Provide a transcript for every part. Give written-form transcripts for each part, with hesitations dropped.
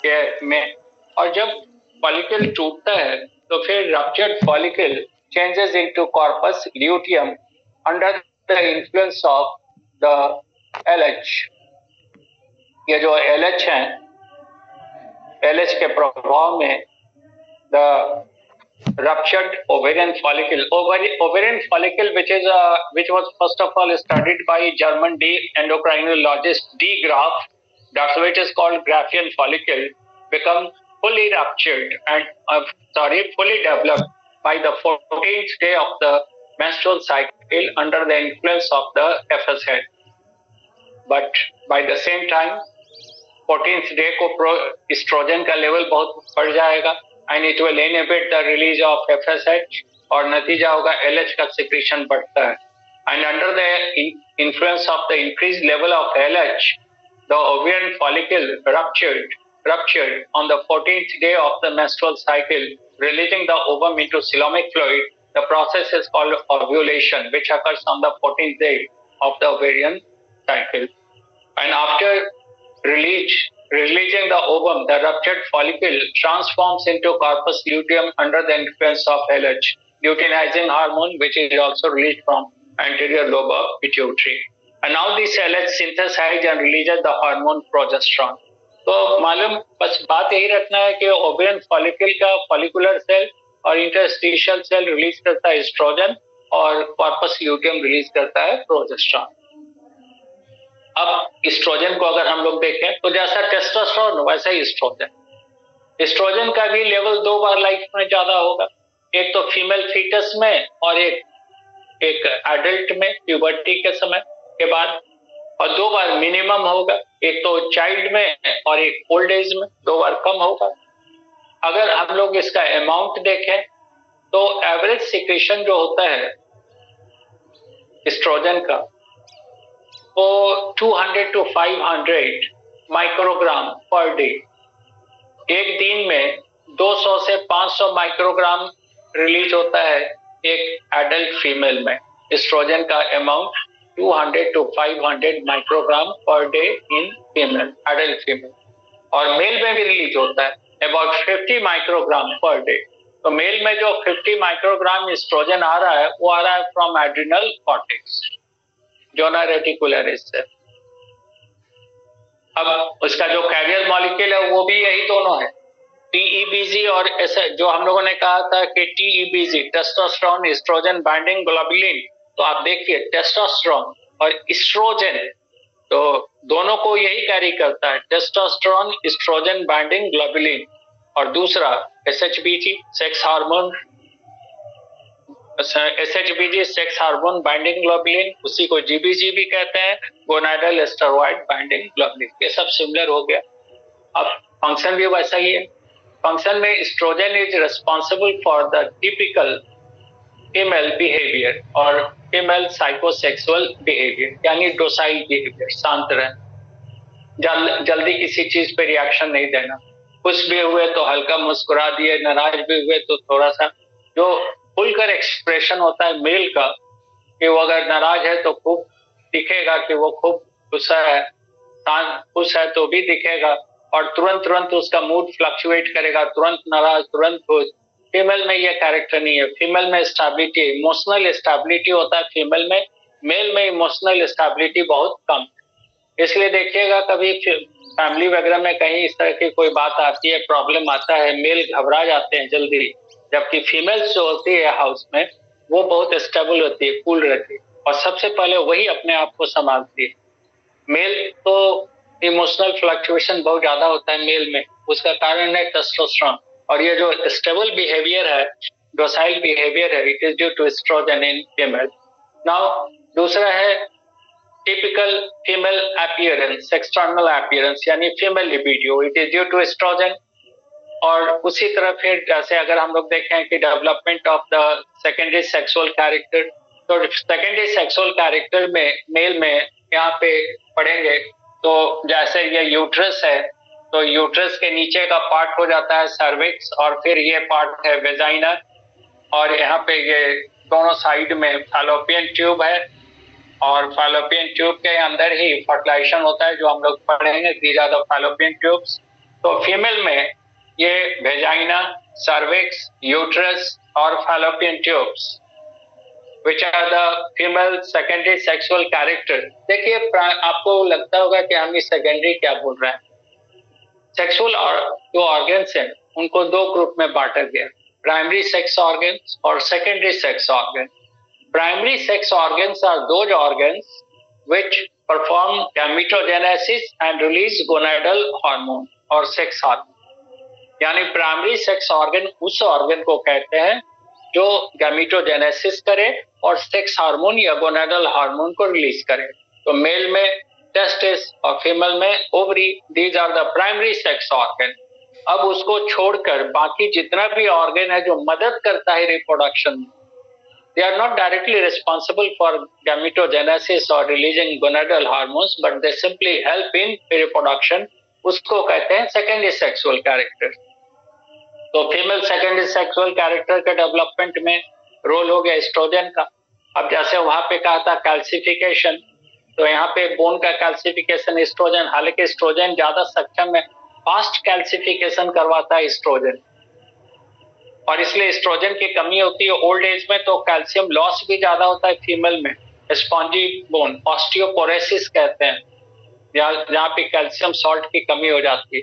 के में, और जब फॉलिकल टूटता है तो फिर ruptured follicle changes into corpus luteum under the influence of the LH। ये जो LH है, LH के प्रभाव में the ruptured ovarian follicle, which was first of all studied by German endocrinologist D. Graf, that's why it is called Graafian follicle, become fully ruptured and fully developed by the 14th day of the menstrual cycle under the influence of the FSH. But by the same time 14th day को oestrogen का level बहुत बढ़ जाएगा and it will inhibit the release of FSH, और नतीजा होगा LH का secretion बढ़ता है, and under the influence of the increased level of LH, the ovarian follicle ruptured on the 14th day of the menstrual cycle, releasing the ovum into coelomic fluid. The process is called ovulation, which occurs on the 14th day of the ovarian cycle. And after releasing the ovum, the ruptured follicle transforms into corpus luteum under the influence of LH, luteinizing hormone, which is also released from anterior lobe of pituitary. And now this LH synthesizes and releases the hormone progesterone. तो मालूम बस बात यही रखना है कि ovarian follicle का follicular cell और इंटरस्टिशियल सेल रिलीज करता है एस्ट्रोजन और कॉर्पस ल्यूटियम रिलीज करता है प्रोजेस्टेरॉन। अब एस्ट्रोजन को अगर हम लोग देखें तो जैसा टेस्टोस्टेरोन वैसा ही एस्ट्रोजन का भी लेवल दो बार लाइफ में ज्यादा होगा, एक तो फीमेल फीटस में और एक एडल्ट में प्यूबर्टी के समय के बाद, और दो बार मिनिमम होगा, एक तो चाइल्ड में और एक ओल्ड एज में, दो बार कम होगा। अगर हम लोग इसका अमाउंट देखें तो एवरेज सिक्रेशन जो होता है एस्ट्रोजन का वो 200 to 500 माइक्रोग्राम पर डे, एक दिन में 200 से 500 माइक्रोग्राम रिलीज होता है एक एडल्ट फीमेल में। एस्ट्रोजन का amount 200 to 500 microgram per day in female, adult female, और मेल में भी रिलीज होता है अबाउट 50 माइक्रोग्राम पर डे। तो मेल में जो 50 माइक्रोग्राम एस्ट्रोजन आ रहा है वो आ रहा है from adrenal cortex, zona reticularis से। अब उसका जो कैरियर मॉलिक्यूल है वो भी यही दोनों है, TEBG, और ऐसे जो हम लोगों ने कहा था कि TEBG testosterone estrogen binding globulin, तो आप देखिए टेस्टोस्टेरोन और एस्ट्रोजन तो दोनों को यही कैरी करता है, टेस्टोस्टेरोन एस्ट्रोजन बाइंडिंग ग्लोबुलिन, और दूसरा SHBG sex hormone, SHBG sex hormone binding globulin, उसी को GBG भी कहते हैं, गोनाडल स्टेरॉइड बाइंडिंग ग्लोबुलिन। ये सब सिमिलर हो गया। अब फंक्शन भी वैसा ही है। फंक्शन में estrogen is responsible for the typical female behaviour और फीमेल साइकोसेक्सुअल बिहेवियर, यानी डोसाइल बिहेवियर, शांत रहना, जल्दी किसी चीज पे रिएक्शन नहीं देना, खुश भी हुए तो हल्का मुस्कुरा दिए, नाराज भी हुए तो थोड़ा सा, जो खुलकर एक्सप्रेशन होता है मेल का कि वो अगर नाराज है तो खूब दिखेगा कि वो खूब गुस्सा है, खुश है तो भी दिखेगा, और तुरंत उसका मूड फ्लक्चुएट करेगा, तुरंत नाराज तुरंत खुश। फीमेल में ये कैरेक्टर नहीं है। फीमेल में स्टेबिलिटी, इमोशनल स्टेबिलिटी होता है फीमेल में, मेल में इमोशनल स्टेबिलिटी बहुत कम। इसलिए देखिएगा कभी फैमिली वगैरह में कहीं इस तरह की कोई बात आती है, प्रॉब्लम आता है, मेल घबरा जाते हैं जल्दी, जबकि फीमेल जो होती है हाउस में वो बहुत स्टेबल होती है, कूल रहती है, और सबसे पहले वही अपने आप को संभालती है। मेल तो इमोशनल फ्लक्चुएशन बहुत ज्यादा होता है मेल में, उसका कारण है टेस्टोस्टेरोन, और ये जो स्टेबल बिहेवियर है, डोसाइल बिहेवियर है, it is due to oestrogen in female. Now दूसरा है typical female appearance, external appearance, यानी female libido, it is due to oestrogen. और उसी तरह फिर जैसे अगर हम लोग देखें कि development of the secondary sexual character, तो सेकेंडरी सेक्सुअल कैरेक्टर में मेल में यहाँ पे पढ़ेंगे तो जैसे ये यूट्रस है तो यूट्रस के नीचे का पार्ट हो जाता है सर्विक्स, और फिर ये पार्ट है वेजाइना, और यहाँ पे ये दोनों साइड में फैलोपियन ट्यूब है, और फैलोपियन ट्यूब के अंदर ही फर्टिलाइजेशन होता है जो हम लोग पढ़ेंगे, these are the fallopian tubes. तो फीमेल में ये वेजाइना, सर्विक्स, यूट्रस और fallopian tubes which are the female secondary sexual character। देखिए आपको लगता होगा कि हम इस सेकेंडरी क्या बोल रहे हैं। सेक्सुअल जो ऑर्गन्स हैं उनको दो ग्रुप में बांटा गया, प्राइमरी सेक्स ऑर्गन्स और secondary sex organ. Primary sex organs are those organs which perform gametogenesis and release gonadal hormone और सेक्स हार्मोन। यानी प्राइमरी सेक्स ऑर्गन उस ऑर्गन को कहते हैं जो गैमेटोजेनेसिस करे और सेक्स हार्मोन या गोनाडल हार्मोन को रिलीज करे। तो मेल में टेस्टिस और फीमेल में ovary, these are the primary sex organ. अब उसको छोड़कर बाकी जितना भी ऑर्गन है जो मदद करता है रिप्रोडक्शन में, they are not directly responsible for gametogenesis or releasing gonadal hormones, but they simply help in reproduction। उसको कहते हैं सेकेंडरी सेक्सुअल कैरेक्टर। तो फीमेल सेकेंडरी सेक्सुअल कैरेक्टर के डेवलपमेंट में रोल हो गया एस्ट्रोजन का। अब जैसे वहां पे कहा था कैल्सिफिकेशन, तो यहाँ पे बोन का कैल्सिफिकेशन एस्ट्रोजन, हालांकि एस्ट्रोजन ज्यादा सक्षम है, फास्ट कैल्सिफिकेशन करवाता है एस्ट्रोजन, और इसलिए एस्ट्रोजन की कमी होती है ओल्ड एज में, तो कैल्शियम लॉस भी ज्यादा होता है फीमेल में। स्पॉन्जी बोन, ऑस्टियोपोरोसिस कहते हैं, जहाँ पे कैल्शियम सॉल्ट की कमी हो जाती है।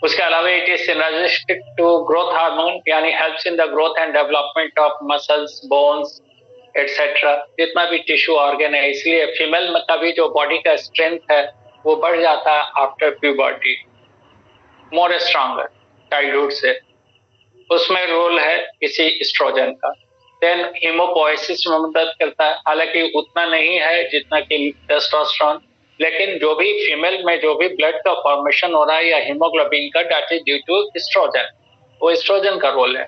उसके अलावा it is synergistic to growth hormone, यानी helps in the growth and development of muscles, bones etcetera, जितना भी टिश्यू ऑर्गन है। इसलिए फीमेल का भी जो बॉडी का स्ट्रेंथ है वो बढ़ जाता है after puberty, more stronger childhood से। उसमें रोल है किसी एस्ट्रोजन का। देन हीमोपोएसिस में मदद करता है, हालांकि उतना नहीं है जितना कि टेस्टोस्टेरोन, लेकिन जो भी फीमेल में जो भी ब्लड का फॉर्मेशन हो रहा है या हीमोग्लोबिन का, that is due to estrogen, वो एस्ट्रोजन का रोल है।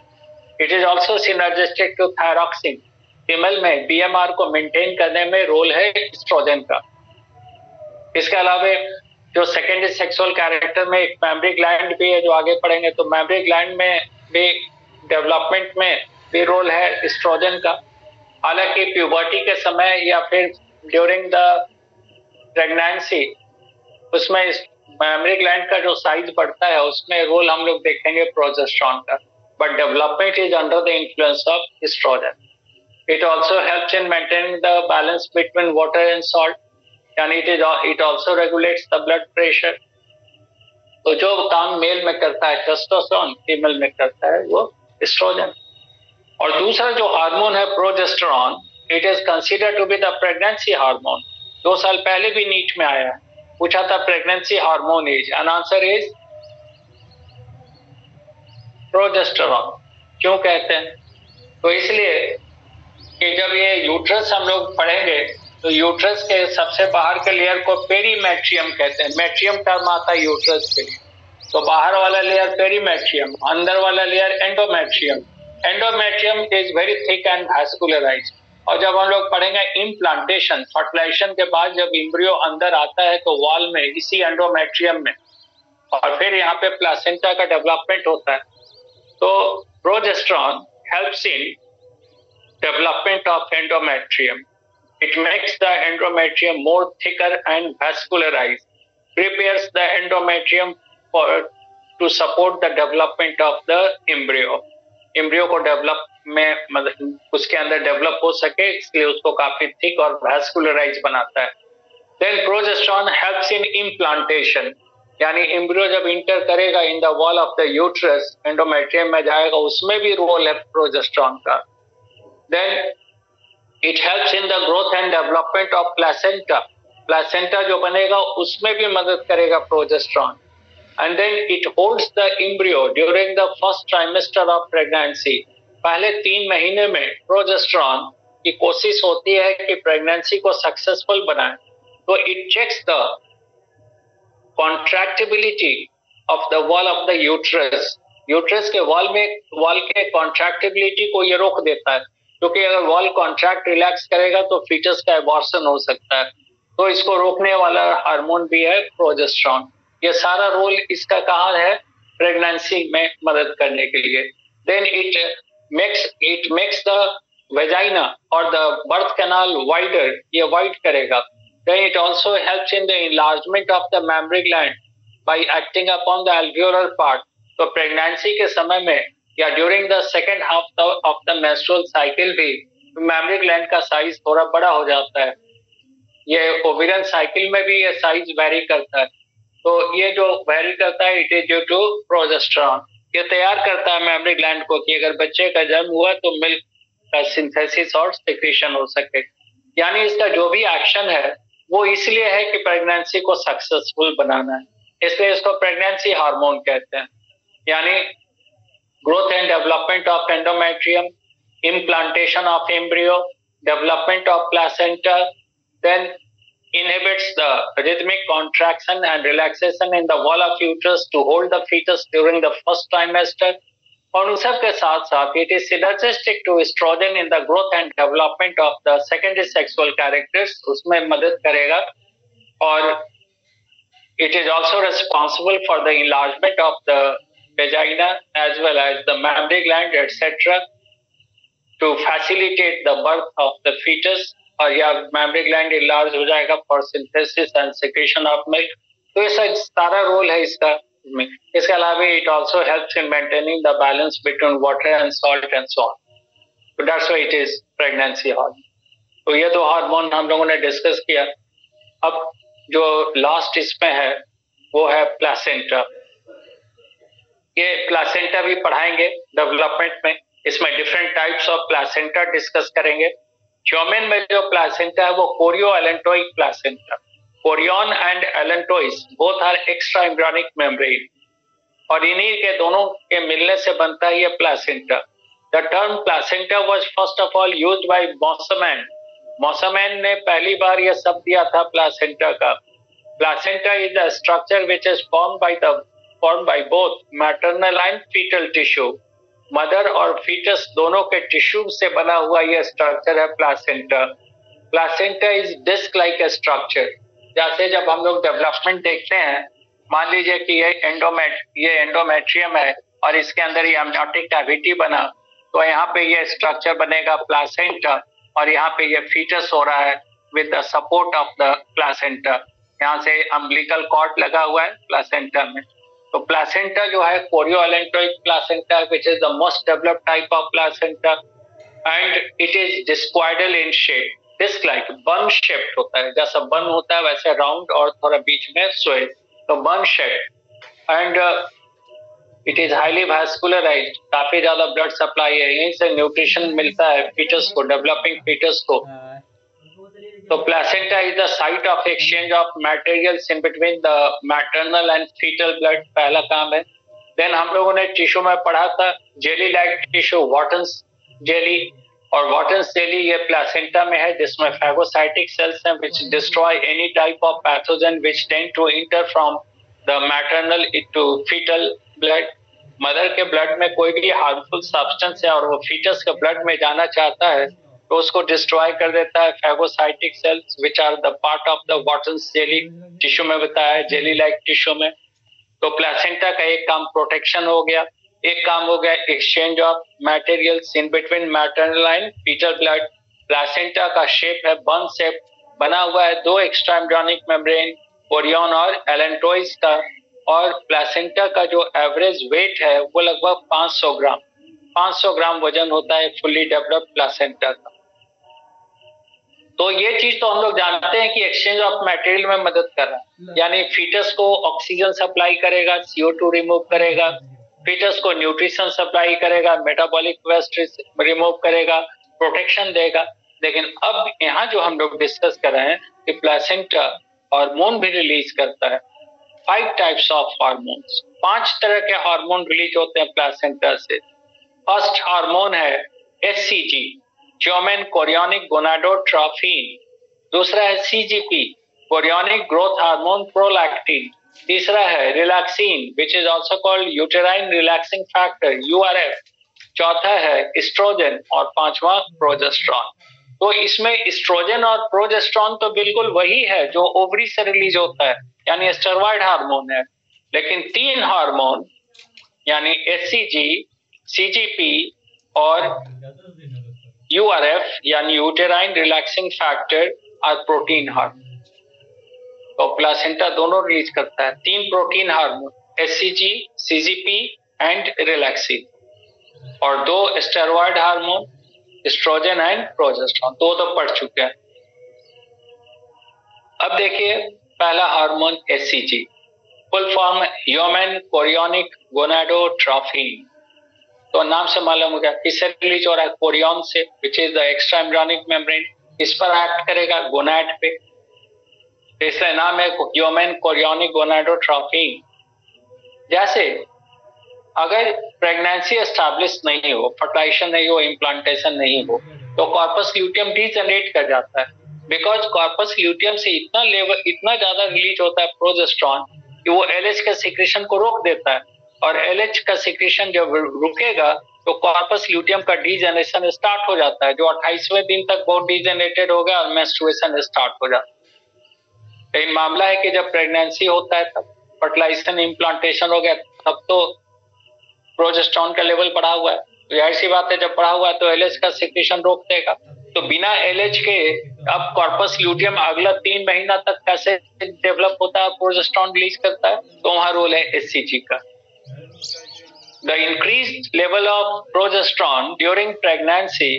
It is also synergistic to thyroxine, female में बीएमआर को मेंटेन करने में रोल है एस्ट्रोजन का। इसके अलावा जो सेकेंडरी सेक्सुअल कैरेक्टर में एक मैमरी ग्लैंड भी है, जो आगे पढ़ेंगे, तो मैमरी ग्लैंड में भी डेवलपमेंट में भी रोल है एस्ट्रोजन का। हालांकि प्यूबर्टी के समय या फिर ड्यूरिंग द प्रेगनेंसी, उसमें मैमरी ग्लैंड का जो साइज बढ़ता है उसमें रोल हम लोग देखेंगे प्रोजेस्टेरॉन का, but development is under the influence of oestrogen. It also helps in maintaining the balance between water and salt, यानी it also regulates the blood pressure. तो जो काम मेल में करता है टेस्टोस्टेरोन, फीमेल में करता है वो एस्ट्रोजन। और दूसरा जो हार्मोन है progesterone, it is considered to be the pregnancy hormone. 2 साल पहले भी नीट में आया, पूछा था pregnancy hormone is, and answer is progesterone. क्यों कहते हैं? तो इसलिए कि जब ये यूट्रस हम लोग पढ़ेंगे तो यूट्रस के सबसे बाहर के लेयर को पेरीमेट्रियम कहते हैं। मेट्रियम टर्म आता है यूट्रस के लिए, तो बाहर वाला लेयर पेरीमेट्रियम, अंदर वाला layer endometrium. Endometrium is very thick and vascularised. और जब हम लोग पढ़ेंगे इम्प्लांटेशन, फर्टिलाइजेशन के बाद जब एम्ब्रियो अंदर आता है तो वॉल में, इसी एंडोमेट्रियम में, और फिर यहाँ पे प्लासेंटा का डेवलपमेंट होता है। तो progesterone helps in development of endometrium. It makes the endometrium more thicker and vascularized, prepares the endometrium to support the development of the embryo. Embryo को डेवलप में मतलब उसके अंदर डेवलप हो सके, इसलिए उसको काफी थिक और वैस्कुलराइज बनाता है। Then progesterone helps in implantation, यानी एम्ब्रियो जब इंटर करेगा in the wall of the uterus, endometrium में जाएगा, उसमें भी रोल है प्रोजेस्टेरॉन का। Then it helps in the growth and development of placenta. Placenta जो बनेगा उसमें भी मदद करेगा progesterone. And then it holds the embryo during the first trimester of pregnancy. पहले 3 महीने में प्रोजेस्टेरॉन की कोशिश होती है कि प्रेगनेंसी को सक्सेसफुल बनाए। तो it checks the contractibility of the wall of the uterus. Uterus के वॉल के कॉन्ट्रैक्टिबिलिटी को ये रोक देता है, क्योंकि अगर वॉल कॉन्ट्रैक्ट रिलैक्स करेगा तो फीटस का एबॉर्शन हो सकता है। तो इसको रोकने वाला हार्मोन भी है प्रोजेस्टेरॉन। ये सारा रोल इसका कहाँ है? प्रेगनेंसी में मदद करने के लिए। Then it makes the vagina और द बर्थ कैनाल वाइडर, ये वाइड करेगा। Then it also helps in the enlargement of the mammary gland, by acting upon the alveolar part. तो प्रेगनेंसी के समय में या during the second half of the menstrual cycle भी mammary gland का size थोड़ा बड़ा हो जाता है। ये ओविरियन साइकिल में भी ये साइज वेरी करता है। तो ये जो वेरी करता है it is due to progesterone. ये तैयार करता है मेमरी ग्लैंड को कि अगर बच्चे का जन्म हुआ तो मिल्क का सिंथेसिस और सिक्रीशन हो सके। यानी इसका जो भी एक्शन है वो इसलिए है कि प्रेगनेंसी को सक्सेसफुल बनाना है, इसलिए इसको प्रेगनेंसी हार्मोन कहते हैं। यानी growth and development of endometrium, implantation of embryo, development of placenta, then inhibits the rhythmic contraction and relaxation in the wall of uterus to hold the fetus during the first trimester. और उन सब के साथ साथ it is synergistic to estrogen in the growth and development of the secondary sexual characters, उसमें मदद करेगा। और it is also responsible for the enlargement of the vagina as well as the mammary gland etc. to facilitate the birth of the fetus, और या mammary gland enlarge हो जाएगा for synthesis and secretion of milk. तो ये सारा role है इसका। इसके अलावा it also helps in maintaining the balance between water and salt and so on. तो that's why it is pregnancy hormone. तो ये दो हार्मोन हम लोगों ने डिस्कस किया। अब जो लास्ट इसमें है वो है प्लासेंटा। ये प्लासेंटा भी पढ़ाएंगे डेवलपमेंट में। इसमें different types of placenta discuss करेंगे। ह्यूमन में जो प्लासेंटा है वो chorioallantoic placenta. Chorion and allantois both are extra embryonic membrane, और इन्हीं के दोनों के मिलने से बनता है ये placenta. The term placenta was first of all used by Mossman. Mossman ने पहली बार ये शब्द दिया था प्लासेंटा का। Placenta is the structure which is formed by both maternal and fetal tissue। Mother और फीटस दोनों के टिश्यू से बना हुआ यह स्ट्रक्चर है placenta. Placenta is disc like structure. जैसे जब हम लोग डेवलपमेंट देखते हैं, मान लीजिए कि ये एंडोमेट्रियम है और इसके अंदर ये अम्नियोटिक कैविटी बना, तो यहाँ पे ये स्ट्रक्चर बनेगा प्लासेंटा, और यहाँ पे ये फीटस हो रहा है with the support of the placenta. यहाँ से अम्बिलिकल कॉर्ड लगा हुआ है प्लासेंटा में। तो प्लासेंटा जो है chorioallantoic placenta which is the most developed type of placenta, and it is discoidal in shape, disc like bun shaped होता है। जैसा बन होता है वैसे राउंड और थोड़ा बीच में सोए, तो bun shape. And it is highly vascularised, काफी ज्यादा ब्लड सप्लाई है, यहीं से न्यूट्रिशन मिलता है फीटस को, डेवलपिंग फीटस को। तो placenta is the site of exchange of materials in between the maternal and foetal blood, पहला काम है। देन हम लोगों ने टिश्यू में पढ़ा था जेली लाइक टिश्यू, वॉटन्स जेली, और वॉटन्स जेली ये प्लासेंटा में है, जिसमें फैगोसाइटिक सेल्स हैं which destroy any type of pathogen which tend to enter from the maternal to foetal blood. Mother के ब्लड में कोई भी हार्मफुल सब्सटेंस है और वो फीटस के ब्लड में जाना चाहता है तो उसको डिस्ट्रॉय कर देता है phagocytic cells which are the part of the Wharton's jelly. Tissue में बताया है जेली लाइक टिश्यू में। तो प्लासेंटा का एक काम प्रोटेक्शन हो गया, एक काम हो गया exchange of materials in between maternal and foetal blood. Placenta का शेप है बन शेप, बना हुआ है दो एक्स्ट्रा एम्ब्रियोनिक मेम्ब्रेन, कोरियन और एलेंटोइस का। और प्लासेंटा का जो एवरेज वेट है वो लगभग 500 ग्राम वजन होता है फुल्ली डेवलप्ड प्लासेंटा का। तो ये चीज तो हम लोग जानते हैं कि एक्सचेंज ऑफ मटेरियल में मदद कर रहा है, यानी फीटस को ऑक्सीजन सप्लाई करेगा, CO2 रिमूव करेगा, फीटस को न्यूट्रिशन सप्लाई करेगा, मेटाबॉलिक वेस्ट रिमूव करेगा, प्रोटेक्शन देगा। लेकिन अब यहाँ जो हम लोग डिस्कस कर रहे हैं कि प्लासेंटा हार्मोन भी रिलीज करता है। 5 टाइप्स ऑफ हार्मोन्स, 5 तरह के हार्मोन रिलीज होते हैं प्लासेंटा से। फर्स्ट हार्मोन है HCG, ह्यूमन कोरियोनिक गोनाडोट्रोफिन। दूसरा है CGP, chorionic growth hormone prolactin. तीसरा है relaxin which is also called uterine relaxing factor URF। चौथा है एस्ट्रोजन और पांचवा प्रोजेस्टेरॉन। तो इसमें एस्ट्रोजन और प्रोजेस्टेरॉन तो बिल्कुल वही है जो ओवरी से रिलीज होता है, यानी स्टेरॉयड हार्मोन है। लेकिन 3 हार्मोन यानी HCG, CGP और URF यानी यूटेराइन रिलैक्सिंग फैक्टर और प्रोटीन हार्मोन। और प्लासेंटा दोनों रिलीज करता है 3 protein hormone, HCG, CGP and relaxin, और 2 steroid hormone, estrogen and progesterone. तो पढ़ चुके हैं। अब देखिए पहला hormone HCG, full form human chorionic gonadotrophin. तो नाम से मालूम हो गया किससे रिलीज हो रहा है, कोरियन से, विच is the extra embryonic membrane. इस पर एक्ट करेगा गोनाड पे, इसलिए नाम है ह्यूमन कोरियोनिक गोनाडोट्रोफिन। जैसे अगर प्रेगनेंसी एस्टैब्लिश नहीं हो, फर्टिलाइजेशन नहीं हो, इम्प्लांटेशन नहीं हो, तो कॉर्पस ल्यूटियम डीजनरेट कर जाता है, बिकॉज कॉर्पस ल्यूटियम से इतना ज्यादा रिलीज होता है प्रोजेस्टेरोन कि वो एलएच का सिक्रेशन को रोक देता है, और एलएच का सिक्रेशन जब रुकेगा तो कॉर्पस ल्यूटियम का डीजनरेशन स्टार्ट हो जाता है, जो 28वें दिन तक बहुत डीजनरेटेड हो गया और मेंस्ट्रुएशन स्टार्ट हो जाता है। लेकिन मामला है कि जब प्रेगनेंसी होता है तब फर्टिलाइजेशन इम्प्लांटेशन हो गया, तब तो प्रोजेस्टेरोन का लेवल बढ़ा हुआ है, तो जाहिर सी बात है जब बढ़ा हुआ है तो एलएच का सिक्रेशन रोक देगा। तो बिना एलएच के अब कॉर्पस ल्यूटियम अगला 3 महीना तक कैसे डेवलप होता है, प्रोजेस्टेरोन रिलीज करता है, तो वहां रोल है एचसीजी का। The increased level of progesterone during pregnancy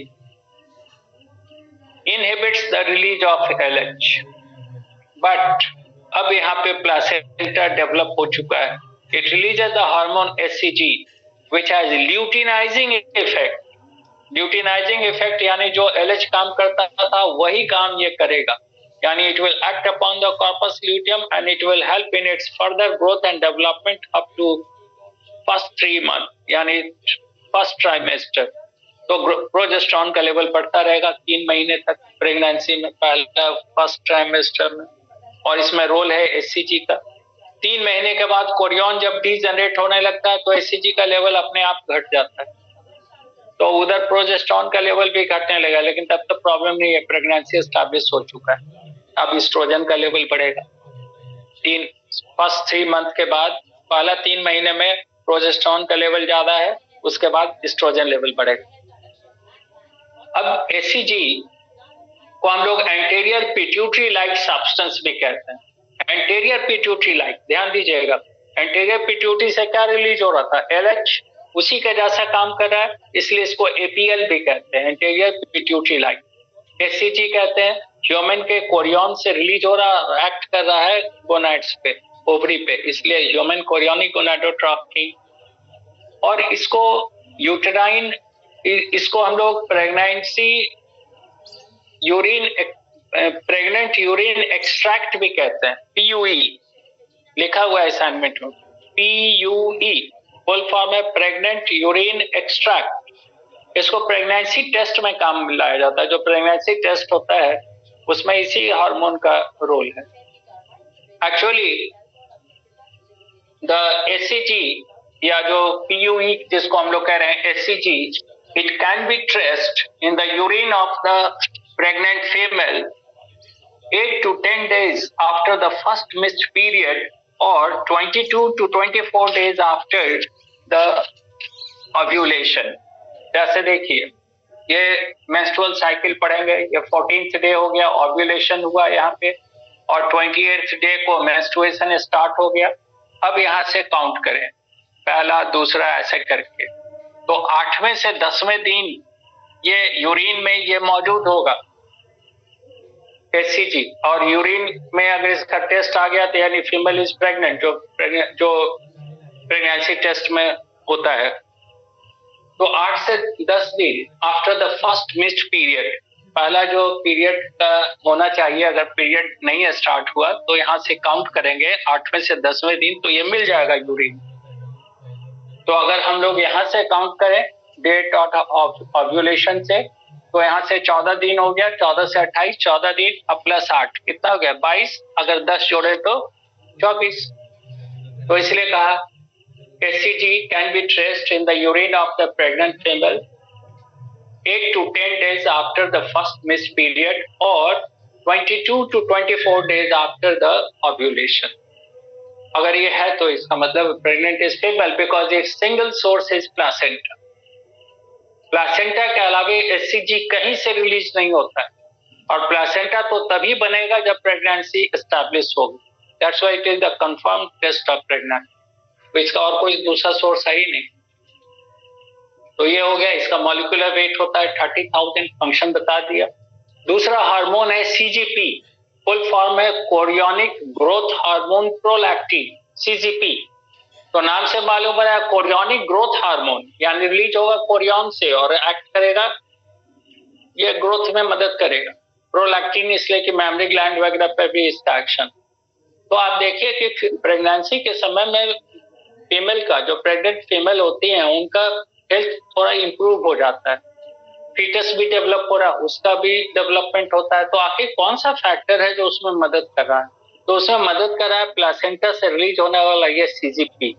inhibits the release of LH, but अब यहाँ पे प्लासेंटा डेवलप हो चुका है। It releases the hormone HCG which has luteinizing effect. Luteinising effect यानी जो एलएच काम करता था वही काम ये करेगा, यानी it will act upon the corpus luteum and it will help in its further growth and development up to first 3 month, यानी फर्स्ट ट्राइमेस्टर। तो प्रोजेस्टेरोन का लेवल बढ़ता रहेगा 3 महीने तक प्रेगनेंसी में, पहला फर्स्ट ट्राइमेस्टर में, और इसमें रोल है एचसीजी का। 3 महीने के बाद कोरियन जब डीजनरेट होने लगता है तो एचसीजी का लेवल अपने आप घट जाता है, तो उधर प्रोजेस्टेरोन का लेवल भी घटने लगा, लेकिन तब तक प्रॉब्लम नहीं है, प्रेगनेंसी एस्टैब्लिश हो चुका है। अब एस्ट्रोजन का लेवल बढ़ेगा फर्स्ट 3 मंथ के बाद, पहला 3 महीने में प्रोजेस्टेरोन का लेवल ज्यादा है, उसके बाद एस्ट्रोजन लेवल बढ़ेगा। अब एचसीजी को हम लोग एंटीरियर पिट्यूटरी लाइक सब्सटेंस भी कहते हैं। एंटीरियर पिट्यूटरी लाइक, ध्यान दीजिएगा, एंटीरियर पिट्यूटरी से क्या रिलीज हो रहा था, एलएच, उसी के जैसा काम कर रहा है, इसलिए इसको एपीएल भी कहते हैं, एंटीरियर पिट्यूटरी लाइक। एचसीजी कहते हैं ह्यूमन के कोरियन से रिलीज हो रहा, एक्ट कर रहा है गोनाड्स पे, ओवरी पे, इसलिए ह्यूमन कोरियोनिक गोनाडोट्रोफिन। और इसको यूटेराइन, इसको हम लोग pregnancy urine, pregnant urine extract भी कहते हैं, पीयूई लिखा हुआ है असाइनमेंट में, पीयूई फुल फॉर्म है प्रेग्नेंट यूरिन एक्सट्रैक्ट। इसको प्रेगनेंसी टेस्ट में काम में लाया जाता है, जो प्रेगनेंसी टेस्ट होता है उसमें इसी हार्मोन का रोल है। एक्चुअली द एचसीजी या जो पीयूई जिसको हम लोग कह रहे हैं HCG, it can be traced in the urine of the pregnant female 8 to 10 days after the first missed period or 22 to 24 days after the ovulation। जैसे देखिए ये मेंस्ट्रुअल साइकिल पढ़ेंगे, ये 14th डे हो गया, ओव्यूलेशन हुआ यहाँ पे, और 28th डे को मेंस्ट्रुएशन स्टार्ट हो गया। अब यहाँ से काउंट करें, पहला दूसरा ऐसे करके, तो 8वें से 10वें दिन ये यूरिन में ये मौजूद होगा एचसीजी, और यूरिन में अगर इसका टेस्ट आ गया तो यानी फीमेल इज प्रेग्नेंट, जो प्रेगनेंसी टेस्ट में होता है। तो 8 से 10 दिन after the first missed period, पहला जो पीरियड का होना चाहिए, अगर पीरियड नहीं स्टार्ट हुआ तो यहाँ से काउंट करेंगे 8वें से 10वें दिन, तो ये मिल जाएगा यूरिन। तो अगर हम लोग यहाँ से काउंट करें डेट ऑफ ओव्यूलेशन से, तो यहाँ से 14 दिन हो गया, 14 से 28, 14 दिन अब प्लस 8 कितना हो गया 22, अगर 10 जोड़े तो 24। तो इसलिए कहा HCG can be traced in the urine of the pregnant female 8 to 10 days after the first missed period or 22 to 24 days after the ovulation। अगर ये है तो इसका मतलब प्रेग्नेंट इज फीमेल, बिकॉज एक single source is placenta. Placenta के अलावा HCG कहीं से रिलीज नहीं होता है, और प्लासेंटा तो तभी बनेगा जब प्रेगनेंसी एस्टैब्लिश होगी। That's why it is the confirm test of pregnancy. इसका और कोई दूसरा सोर्स है ही नहीं। तो ये हो गया, इसका मॉलिक्यूलर वेट होता है 30,000, फंक्शन बता दिया। दूसरा हार्मोन है सीजीपी, फुल फॉर्म है chorionic growth hormone prolactin, CGP. तो नाम से मालूम है कोरियोनिक ग्रोथ हार्मोन, यानी रिलीज होगा कोरियन से और एक्ट करेगा, ये ग्रोथ में मदद करेगा। प्रोलैक्टिन इसलिए कि मेमोरी ग्लैंड वगैरह पे भी इसका एक्शन। तो आप देखिए कि प्रेगनेंसी के समय में फीमेल का, जो प्रेग्नेंट फीमेल होती है उनका हेल्थ थोड़ा इंप्रूव हो जाता है, फीटस भी डेवलप हो रहा है, उसका भी डेवलपमेंट होता है। तो आखिर कौन सा फैक्टर है जो उसमें मदद कर रहा है? तो उसमें मदद कर रहा है प्लासेंटा से रिलीज होने वाला ये CGP,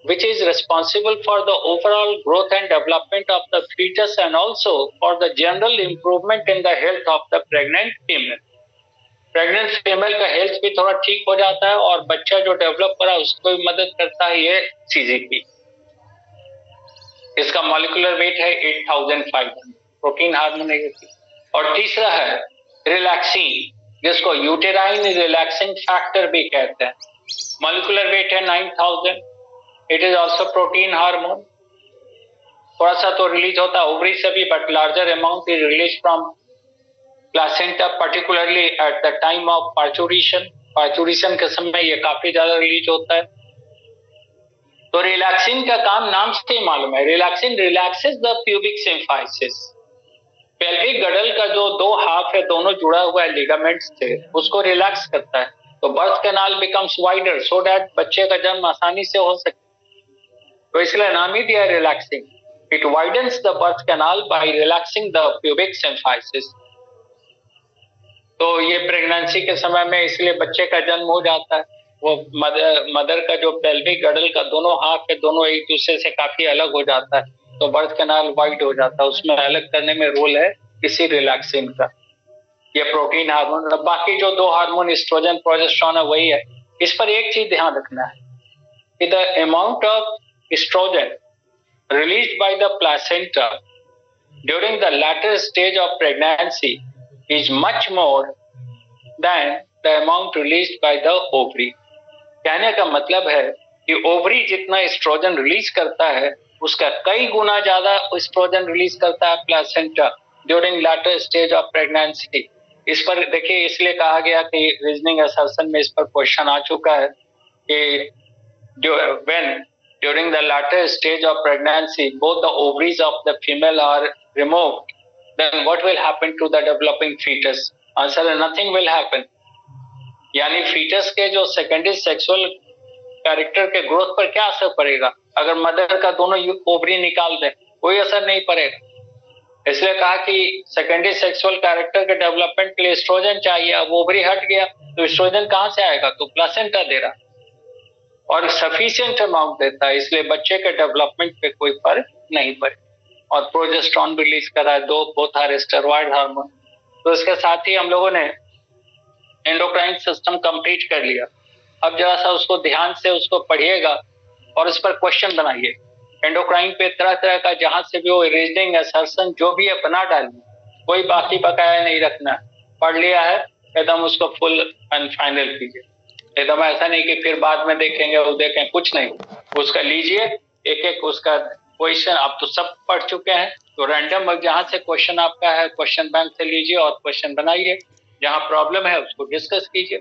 which is responsible for the overall growth and development of the fetus and also for the general improvement in the health of the pregnant female. Pregnant female का हेल्थ भी थोड़ा ठीक हो जाता है और बच्चा जो डेवलप हो रहा है उसको भी मदद करता है ये सीजीपी। इसका मॉलिक्यूलर वेट है 8,500, प्रोटीन हार्मोन है। और तीसरा है रिलैक्सिन, जिसको यूटेराइन रिलैक्सिंग फैक्टर भी कहते हैं, मॉलिक्यूलर वेट है 9,000। It is also protein hormone. थोड़ा सा तो रिलीज होता है ओवरी से भी, but larger amount is release from placenta, particularly at the time of parturition. Parturition के समय ये काफी ज्यादा रिलीज होता है। तो रिलैक्सिन का काम नाम से ही मालूम है, relaxin relaxes the pubic symphysis. Pelvic girdle का जो दो हाफ है, दोनों जुड़ा हुआ है लिगामेंट्स से, उसको रिलैक्स करता है। तो birth canal becomes wider so that बच्चे का जन्म आसानी से हो सके। तो इसलिए नाम ही दिया relaxing. It widens the birth canal by relaxing the pubic symphysis. तो ये प्रेगनेंसी के समय में इसलिए बच्चे का जन्म हो जाता है। वो मदर का जो पेल्विक गडल का दोनों हाफ है, दोनों एक दूसरे से काफी अलग हो जाता है, तो बर्थ कैनाल वाइड हो जाता है। उसमें अलग करने में रोल है किसी रिलैक्सिन का। ये प्रोटीन हार्मोन। बाकी जो दो हार्मोन एस्ट्रोजन प्रोजेस्टेरोन है वही है। इस पर एक चीज ध्यान रखना है कि the amount of oestrogen released by the placenta during the latter stage of pregnancy is much more than the amount released by the ovary. कहने का मतलब है कि ओवरी जितना एस्ट्रोजन रिलीज करता है उसका कई गुना ज्यादा एस्ट्रोजन रिलीज करता है placenta during latter stage of pregnancy। इस पर देखिए, इसलिए कहा गया कि रीजनिंग असर्शन में इस पर क्वेश्चन आ चुका है कि when during the latter stage of pregnancy both the ovaries of the female are removed, then what will happen to the developing fetus? Answer है nothing will happen। यानी fetus के जो secondary sexual character के growth पर क्या असर पड़ेगा? अगर मदर का दोनों ओवरी निकाल दें कोई असर नहीं पड़ेगा। इसलिए कहा कि सेकेंडरी सेक्सुअल कैरेक्टर के डेवलपमेंट के लिए एस्ट्रोजन चाहिए। अब ओवरी हट गया तो एस्ट्रोजन कहां से आएगा? तो प्लासेंटा दे रहा और सफिशिएंट अमाउंट देता है, इसलिए बच्चे के डेवलपमेंट पे कोई फर्क नहीं पड़े। और प्रोजेस्टेरोन रिलीज करा है, दो बोथ आर स्टेरॉइड हार्मोन। तो इसके साथ ही हम लोगों ने एंडोक्राइन सिस्टम कंप्लीट कर लिया। अब जरा सा उसको ध्यान से उसको पढ़िएगा और इस पर क्वेश्चन बनाइए। एंडोक्राइन पे तरह तरह का जहां से भी वो रीजनिंग असर्शन जो भी है बना डालिए, कोई बाकी बकाया नहीं रखना। पढ़ लिया है एकदम उसको फुल एंड फाइनल कीजिए। एकदम ऐसा नहीं कि फिर बाद में देखेंगे वो देखें, कुछ नहीं, उसका लीजिए एक एक उसका क्वेश्चन। आप तो सब पढ़ चुके हैं, तो रैंडम जहां से क्वेश्चन आपका है क्वेश्चन बैंक से लीजिए और क्वेश्चन बनाइए। जहां प्रॉब्लम है उसको डिस्कस कीजिए।